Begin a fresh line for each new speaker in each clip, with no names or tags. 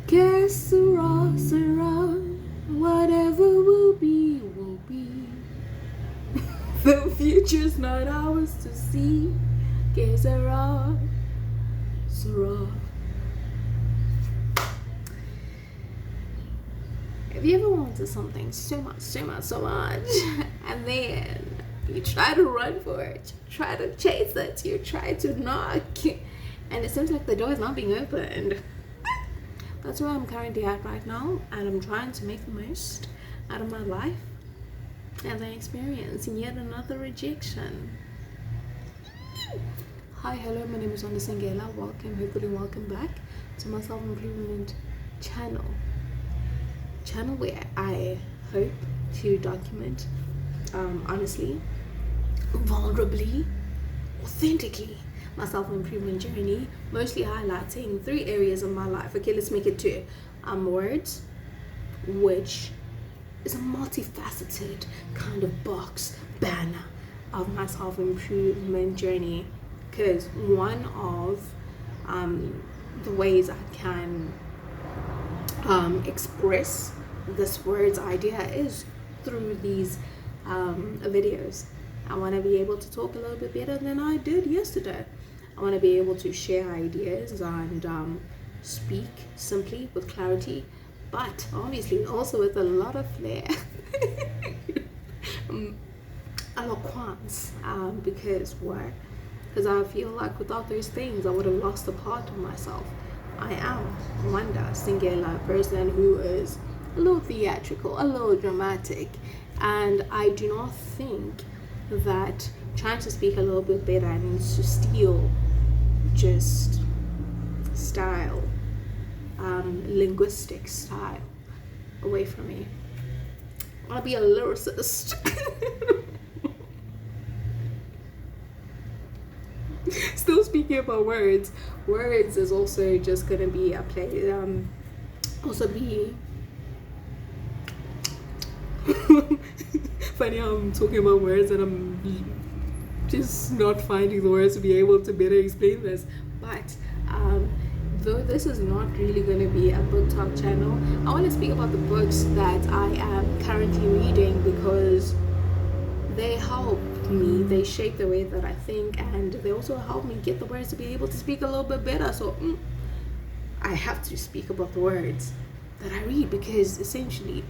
Que sera, sera, whatever will be, will be. The future's not ours to see. Que sera, sera. Have you ever wanted something so much, so much, so much, and then you try to run for it, you try to chase it, you try to knock, and it seems like the door is not being opened? That's where I'm currently at right now, and I'm trying to make the most out of my life as I experience yet another rejection. Hi, hello, my name is Wanda Singela. Welcome, hopefully welcome back to my self-improvement channel where I hope to document honestly, vulnerably, authentically my self-improvement journey, mostly highlighting 3 areas of my life. Okay, let's make it 2. Words, which is a multifaceted kind of box banner of my self-improvement journey, because one of the ways I can express this words idea is through these videos. I want to be able to talk a little bit better than I did yesterday. I want to be able to share ideas and speak simply with clarity, but obviously also with a lot of flair. Eloquence, because why? Because I feel like without those things I would have lost a part of myself. I am Wanda Singela, a person who is a little theatrical, a little dramatic, and I do not think that trying to speak a little bit better needs to steal just style, linguistic style away from me. I'll be a lyricist. Still speaking about words is also just gonna be a play, also be funny how I'm talking about words and I'm just not finding the words to be able to better explain this. But though this is not really going to be a book talk channel, I want to speak about the books that I am currently reading, because they help me, they shape the way that I think, and they also help me get the words to be able to speak a little bit better. So I have to speak about the words that I read, because essentially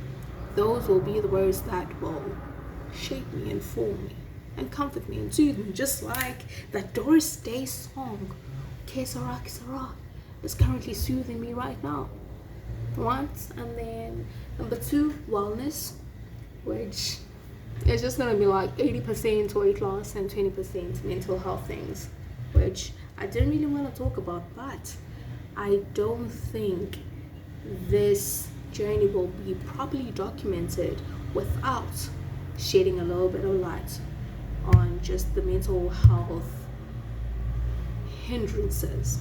those will be the words that will shape me, inform me, and comfort me and soothe me, just like that Doris Day song, Que Sera, Que Sera, is currently soothing me right now. Once, and then number 2, wellness, which is just gonna be like 80% weight loss and 20% mental health things, which I didn't really want to talk about, but I don't think this journey will be properly documented without shedding a little bit of light on just the mental health hindrances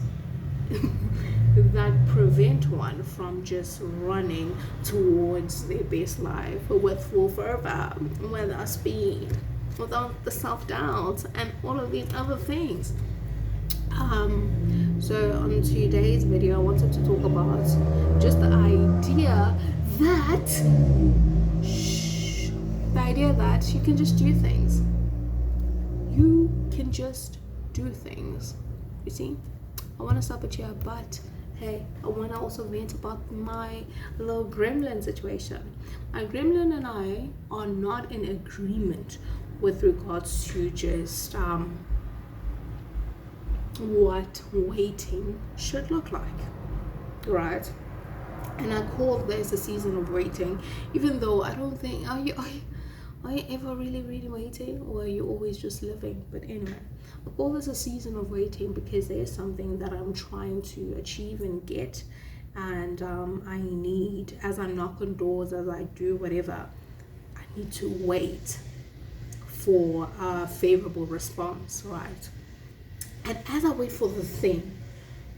that prevent one from just running towards their best life with full fervor, with speed, without the self-doubt and all of these other things. So on today's video, I wanted to talk about just the idea that you can just do things. You can just do things. You see, I want to stop at here, but hey, I want to also vent about my little gremlin situation. My gremlin and I are not in agreement with regards to just what waiting should look like, right? And I call this a season of waiting, even though I don't think, are you ever really waiting, or are you always just living? But anyway, I call this a season of waiting because there's something that I'm trying to achieve and get, and I need, as I knock on doors, as I do whatever, I need to wait for a favorable response, right? And as I wait for the thing,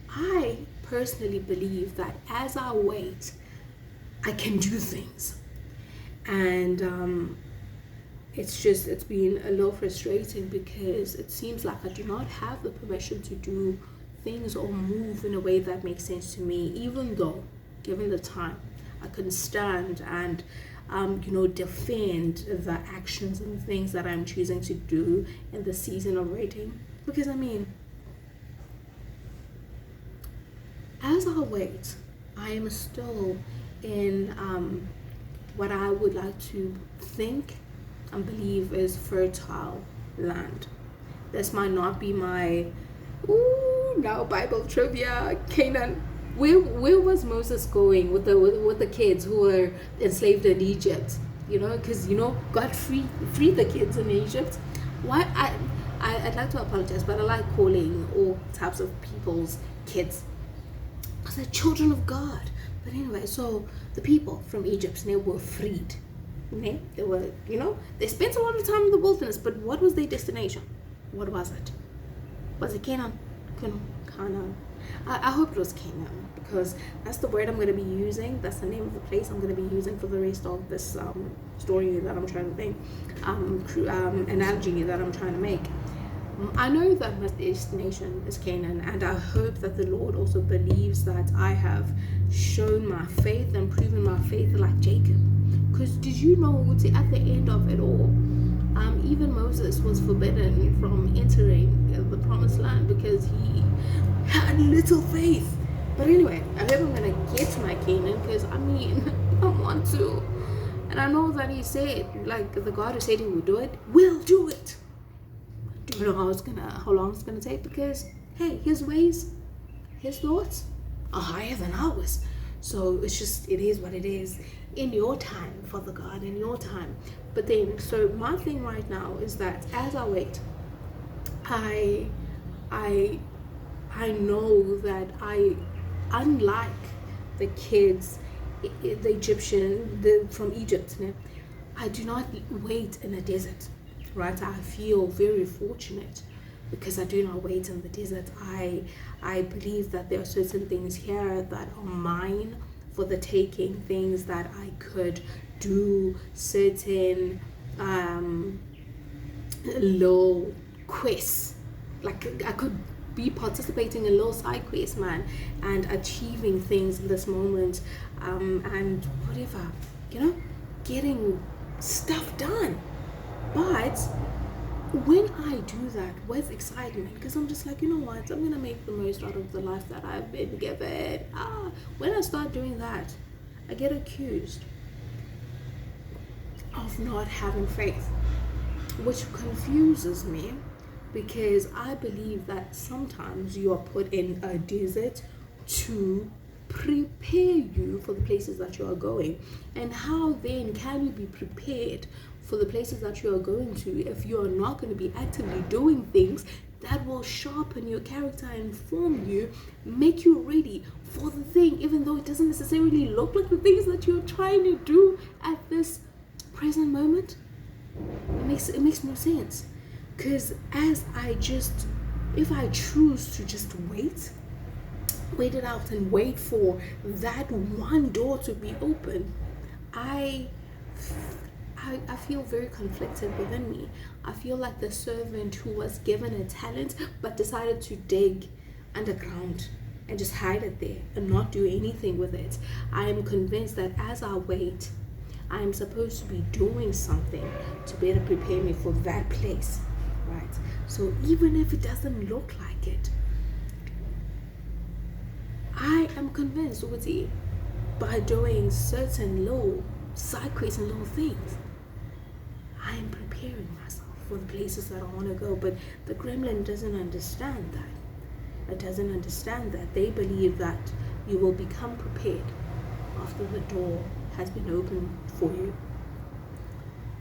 I personally believe that as I wait, I can do things. And it's been a little frustrating, because it seems like I do not have the permission to do things or move in a way that makes sense to me, even though given the time, I can stand and defend the actions and things that I'm choosing to do in the season of waiting. Because as I wait, I am still in what I would like to think and believe is fertile land. This might not be my now Bible trivia. Canaan. Where was Moses going with the kids who were enslaved in Egypt? Because God freed the kids in Egypt. Why I'd like to apologize, but I like calling all types of people's kids because they're children of God. But anyway, so the people from Egypt, they were freed. They were, they spent a lot of time in the wilderness, but what was their destination? What was it? Was it Canaan? Canaan. I hope it was Canaan, because that's the word I'm going to be using. That's the name of the place I'm going to be using for the rest of this story that I'm trying to make, analogy that I'm trying to make. I know that my destination is Canaan, and I hope that the Lord also believes that I have shown my faith and proven my faith like Jacob. Because did you know, at the end of it all, even Moses was forbidden from entering the promised land because he had little faith. But anyway, I hope I'm going to get to my Canaan, because I want to. And I know that he said, like the God who said he would do it, will do it. Do you know how long it's gonna take? Because hey, his ways, his thoughts are higher than ours. So it is what it is in your time, Father God, in your time. But then, so my thing right now is that as I wait, I know that unlike the kids, the Egyptian, from Egypt, I do not wait in a desert. Right, I feel very fortunate because I do not wait in the desert. I believe that there are certain things here that are mine for the taking, things that I could do, certain little quests. Like I could be participating in little side quests, man, and achieving things in this moment, and whatever, getting stuff done. But when I do that with excitement, because I'm just like, I'm going to make the most out of the life that I've been given. When I start doing that, I get accused of not having faith, which confuses me, because I believe that sometimes you are put in a desert to prepare you for the places that you are going. And how then can you be prepared for the places that you are going to if you are not going to be actively doing things that will sharpen your character, inform you, make you ready for the thing, even though it doesn't necessarily look like the things that you're trying to do at this present moment? It makes no sense. Because if I choose to just wait it out and wait for that one door to be open, I feel very conflicted within me. I feel like the servant who was given a talent but decided to dig underground and just hide it there and not do anything with it. I am convinced that as I wait, I am supposed to be doing something to better prepare me for that place, right? So even if it doesn't look like it, I am convinced, Uti, by doing certain little side quests and little things, I am preparing myself for the places that I want to go. But the gremlin doesn't understand that. It doesn't understand that. They believe that you will become prepared after the door has been opened for you.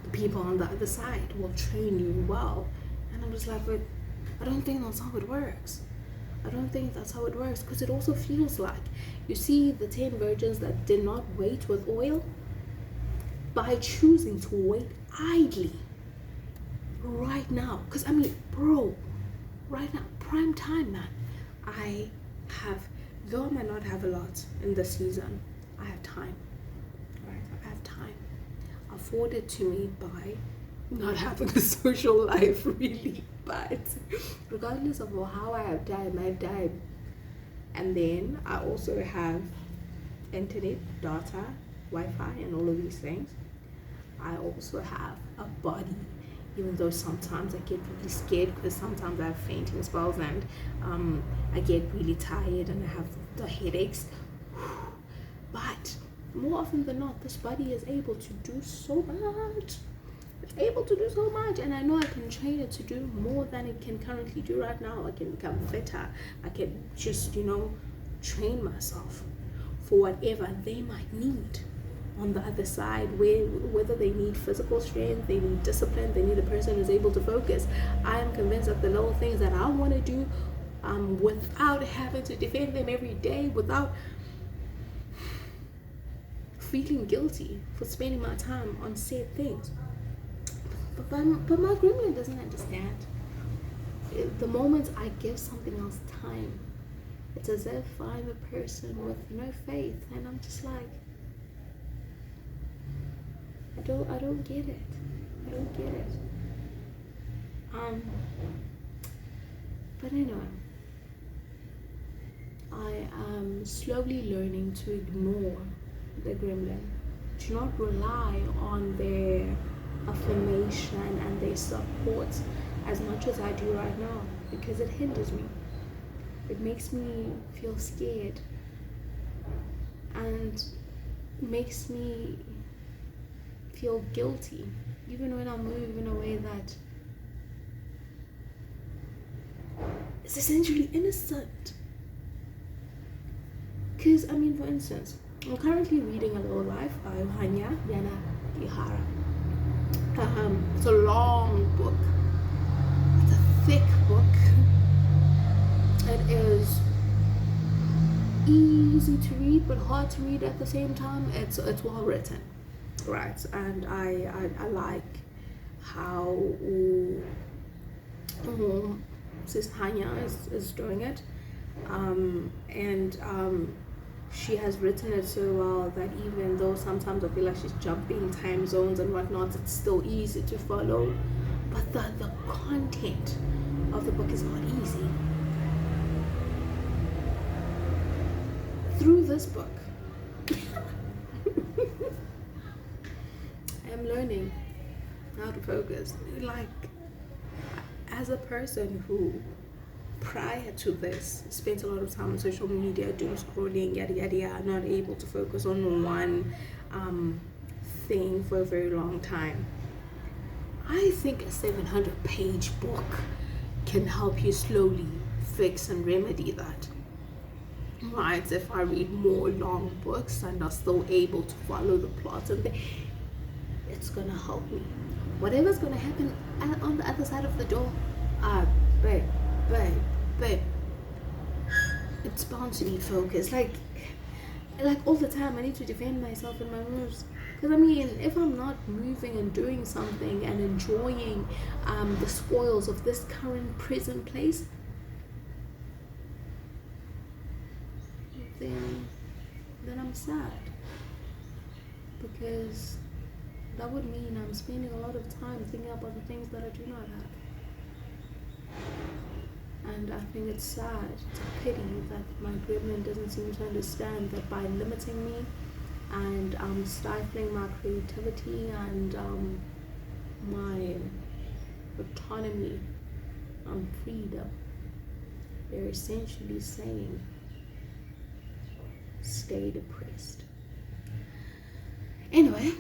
The people on the other side will train you well. And I'm just like, but I don't think that's how it works. I don't think that's how it works, because it also feels like, you see the 10 virgins that did not wait with oil, by choosing to wait idly right now, because right now, prime time, man. Though I might not have a lot in this season, I have time, right? I have time afforded to me by not having a social life, really. But regardless of how I have time, I've time. And then I also have internet, data, Wi-Fi, and all of these things. I also have a body, even though sometimes I get really scared because sometimes I have fainting spells and I get really tired and I have the headaches. But more often than not, this body is able to do so much. It's able to do so much, and I know I can train it to do more than it can currently do right now. I can become fitter. I can just, train myself for whatever they might need on the other side, whether they need physical strength, they need discipline, they need a person who's able to focus. I am convinced that the little things that I want to do without having to defend them every day, without feeling guilty for spending my time on said things. But my gremlin doesn't understand. The moment I give something else time, it's as if I'm a person with no faith, and I'm just like, I don't get it. I don't get it. But anyway, I am slowly learning to ignore the gremlin, to not rely on their affirmation and their support as much as I do right now, because it hinders me. It makes me feel scared and makes me feel guilty, even when I move in a way that is essentially innocent. Because, for instance, I'm currently reading A Little Life by Hanya Yana Ihara. It's a long book. It's a thick book. It is easy to read but hard to read at the same time. It's well written, right? And I like how Sis Hanya is doing it, and she has written it so well that even though sometimes I feel like she's jumping time zones and whatnot, it's still easy to follow. But the content of the book is not easy. Through this book, I'm learning how to focus. Like, as a person who prior to this spent a lot of time on social media doing scrolling, yada yada yada, not able to focus on one thing for a very long time, I think a 700-page book can help you slowly fix and remedy that. Right? If I read more long books and are still able to follow the plot and it's gonna help me. Whatever's gonna happen on the other side of the door, babe, it's bound to need focus. Like all the time I need to defend myself in my moves. Because if I'm not moving and doing something and enjoying the spoils of this current present place, then I'm sad, because that would mean I'm spending a lot of time thinking about the things that I do not have. And I think it's sad, it's a pity that my gremlin doesn't seem to understand that by limiting me and stifling my creativity and my autonomy and freedom, they're essentially saying, stay depressed. Anyway,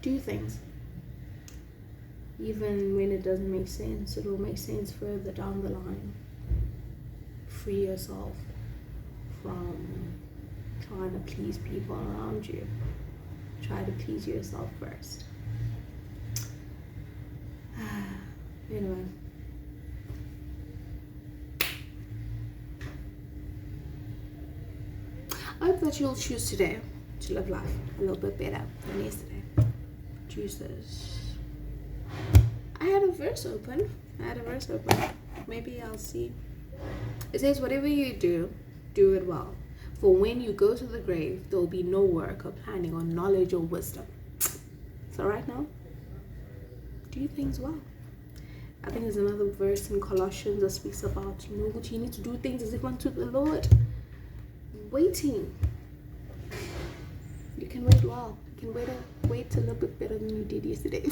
do things. Even when it doesn't make sense, it will make sense further down the line. Free yourself from trying to please people around you. Try to please yourself first. Anyway. I hope that you'll choose today to live life a little bit better than yesterday. Chooses. I had a verse open. Maybe I'll see. It says, whatever you do, do it well. For when you go to the grave, there will be no work or planning or knowledge or wisdom. So right now, do things well. I think there's another verse in Colossians that speaks about, you need to do things as if unto the Lord. waiting. You can wait well. You can wait a little bit better than you did yesterday.